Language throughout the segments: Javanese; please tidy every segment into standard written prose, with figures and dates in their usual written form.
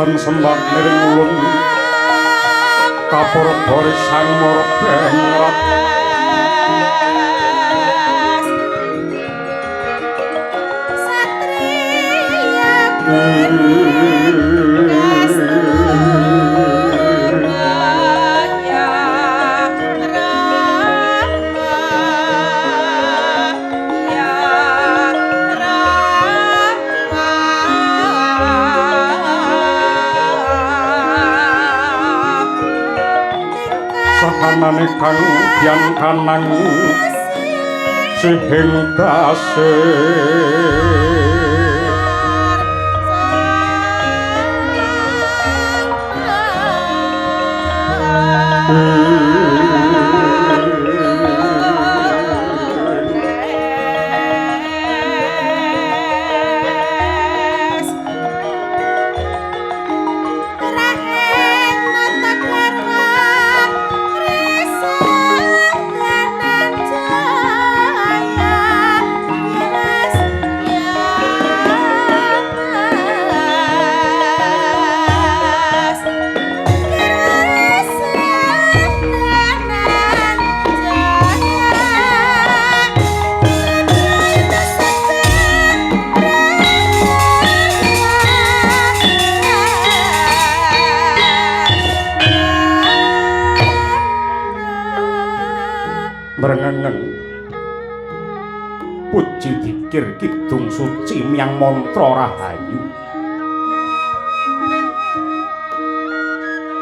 San sembah miring ulun kapur boris sang morbenrat sahanane kang bian kanang sing mrengeng puji dikir kidung suci miang mantra rahayu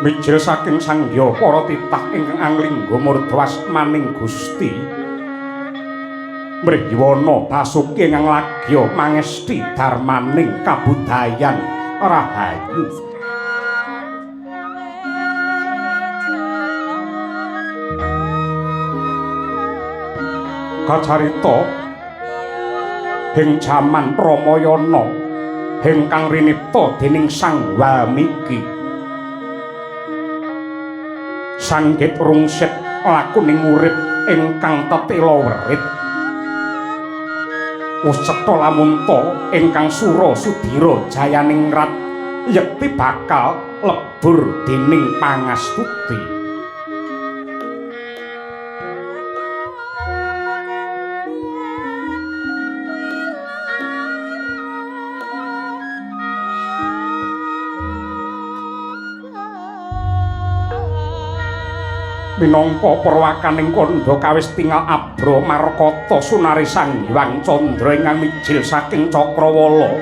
mijil saking sangya para titah ingkang anglingga murdwas maning Gusti mriwana basuki ingkang lagya mangesti darmaning kabudayan rahayu kacarita ing jaman Ramayana ingkang rinipta dening Sang Walmiki sanggit rungsit lakuning urip ingkang tetela werit useta lamunta ingkang sura sudira jayaning rat yekti bakal lebur dening pangastuti minangka perwakaning kandha kawis tingal abra markata sunare Sang Hyang Candra ingkang mijil saking Cakrawala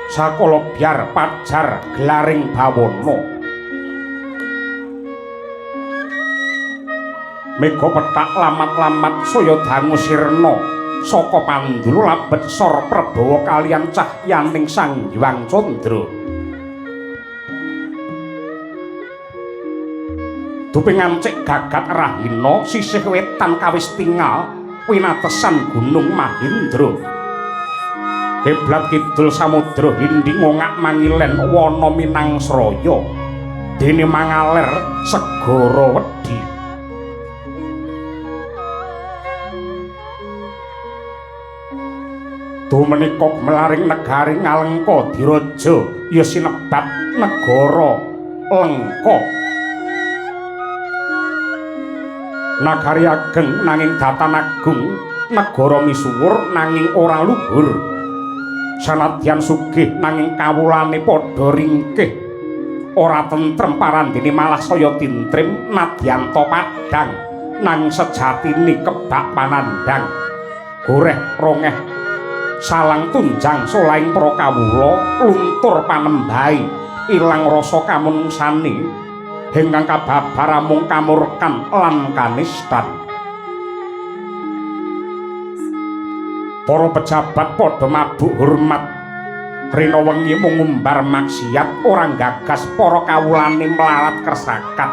sakala biar pajar glaring bawana mega petak lamat-lamat saya dangu sirna saka Pandulu labet sor Prabawa kaliyan cahyaning Sang Hyang Candra duping ngancik gagat rahina sisih wetan kawis tingal winatesan Gunung Mahindra kiblat kidul samudra Hindi ngongak mangilen wana Minangsraya dene mangaler segara Wedi dumenika melaring negari Ngalengka diraja ya sinebat negara Lengka nagari ageng nanging datan agung negara misuwur nanging ora luhur sanadyan sugih nanging kawulane padha ringkih ora tentrem parandene malah saya tintrim nadyanto padhang nang sejatine kebak panandang goreh rongeh salang tunjang solaing para kawula luntur panembahe ilang rasa kamunungsane ingkang kababar mung kamurkan lan kanistan para pejabat padha mabuk hormat rina wengi mung ngumbar maksiat ora gagas para kawulane mlarat kersakat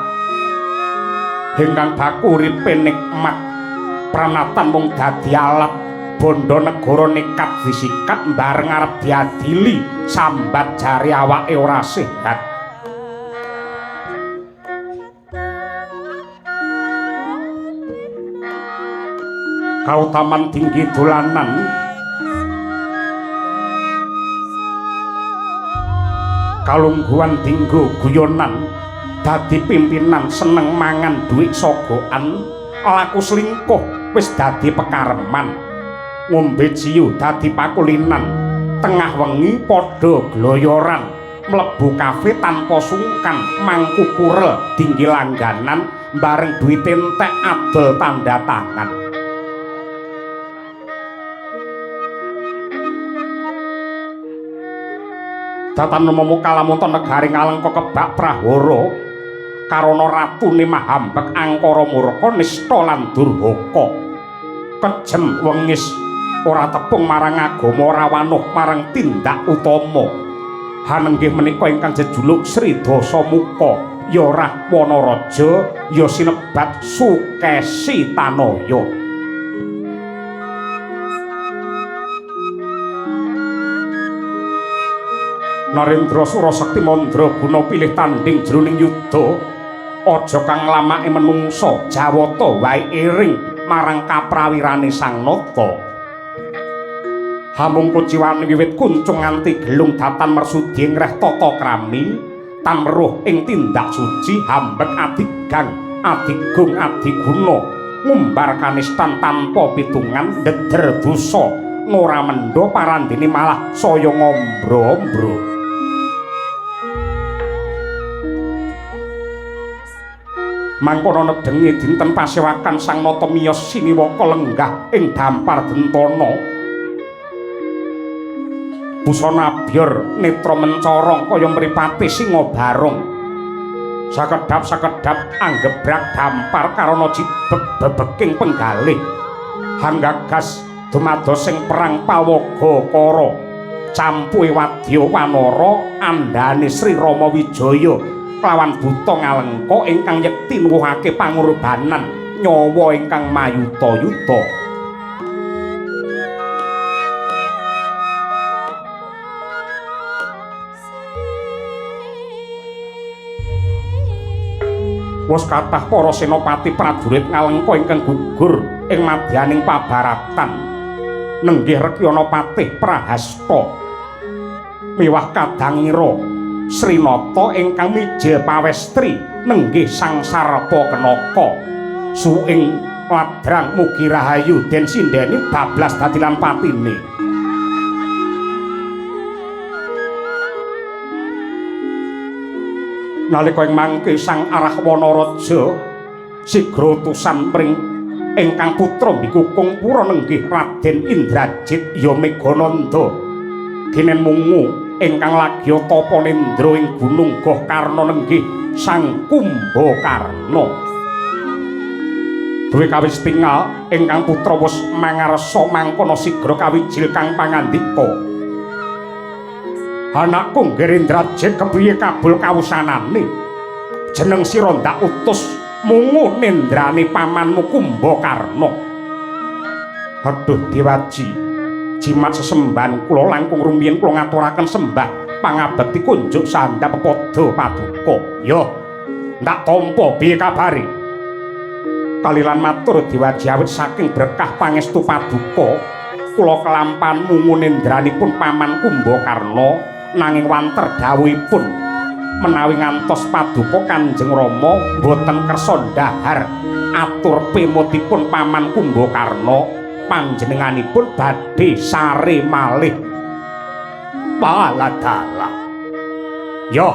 ingkang baku uripe nikmat pranatan mung dadi alat bondo negara nekat disikat bareng arep diadili sambat jari awake ora sehat kautaman tinggi dolanan kalungguhan dinggo guyonan dadi pimpinan seneng mangan dhuwit sogokan laku selingkuh wis dadi pekareman ngombe ciu dadi pakulinan tengah wengi padha gloyoran mlebu kafe tanpa sungkan mangku kurel dinggi langganan bareng duit entek adol tanda tangan. Datan nemu kalamunta negari ngalengka kebak prahara karana ratune mahambek angkara murka nista lan durhaka kejem wengis ora tepung marang agama rawanuh marang tindak utama hanenggih menika ingkang jejuluk Sri Dasamuka ya Rahwana Raja ya sinebat Sukesi Tanaya. Narendra Surasakti Mandra guna pilih tanding jroning yudha aja kang lamake menungsa Jawata wae iring marang kaprawirane Sang Nata. Hamung kuciwane wiwit kuncung nganti gelung datan marsudi ngreh tata krami tamruh ing tindak suci hambek adigang adigung adiguna ngumbar kanistan tanpa pitungan ndeder dosa ngora mendha parandene malah saya ngombro-ombro. Mangkono nedengi dinten pasewakan Sang Nata miyos siniwaka lenggah ing dampar Dentana. Busana abyor netra mencorong kaya mripate singa barong. Sakedhap-sakedhap anggebrak dampar karana cibeg bebeking penggalih. Hanggagas dumados sing perang pawaga kara. Campuhe wadya wanara andhane Sri Rama Wijaya. Lawan buta ngalengka ingkang yekti nuwuhake pangorbanan nyawa ingkang mayuta-yuta. Wis kathah para senopati prajurit ngalengka ingkang gugur ing madyaning pabaratan nenggih Rekyana Patih Prahasta miwah Kadangira Sri Nata ingkang mija pawestri nenggih Sang Sarpa Kenaka suing ladrang mugi rahayu den sindeni bablas dadi lan patine. Nalika ing mangke Sang Rahwana Raja sigra utusan pring ingkang putra bikukung pura nenggih Raden Indrajit ya Megananda kenen mungu ingkang lagi tapa nendra ing Gunung Gohkarna nenggih Sang Kumbakarna. Duwe kawis tingal ingkang putra wis mangarsa mangkono sigra kawijil kang pangandika. Anakku Nggerindrajit kepriye kabul kawusanane? Jeneng sira ndak utus mungu nendrane pamanmu Kumbakarna. Aduh Dewaji, jimat sesembahan kula langkung rumiyin kula ngaturaken sembah pangabekti kunjuk sandhap padha paduka. Yo, ndak tampa piye kabare? Kalilan matur Dewaji awit saking berkah pangestu paduka kula kelampan mungu nendranipun paman Kumbakarna nanging wanter dawuhipun menawi ngantos paduka Kanjeng Rama boten kersa ndhahar atur pemutipun paman Kumbakarna panjenenganipun badhe sare malih paladala. Yo,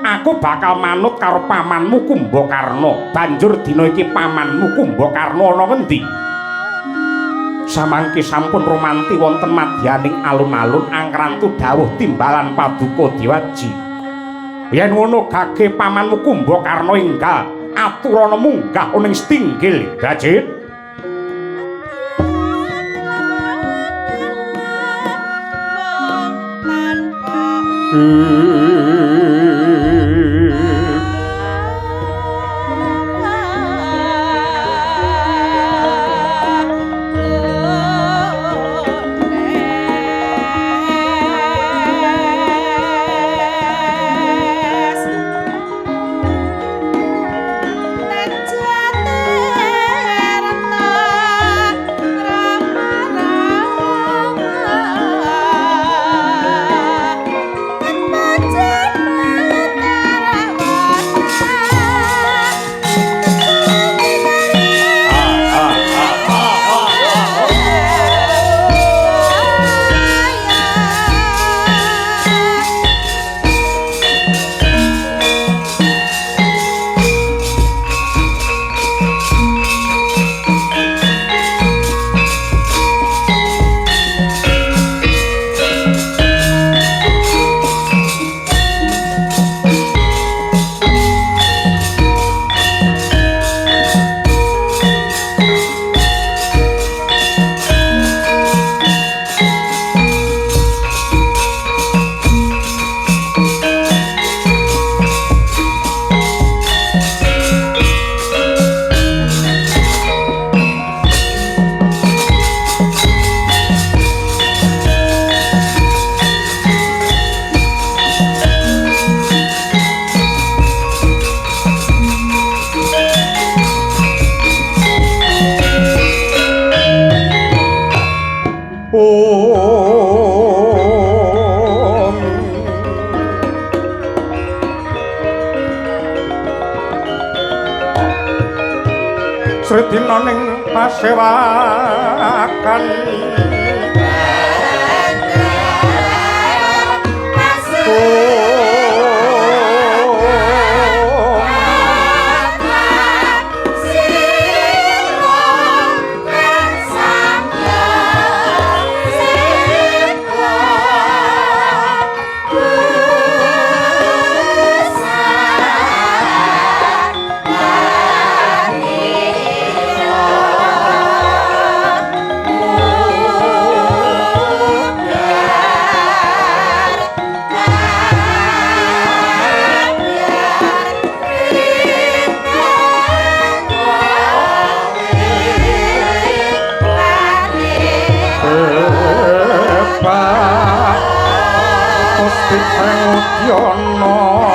aku bakal manut karo pamanmu Kumbakarna. Banjur dina iki pamanmu Kumbakarna ana ngendi? Samangke sampun romanti wonten madyaning alun-alun angrantu dawuh timbalan paduka Dewaji. Yen ngono gage pamanmu Kumbakarna enggal aturana munggah ning Stinggil, Drajit. Sredina ning pasewakan Gusti Pangudiyana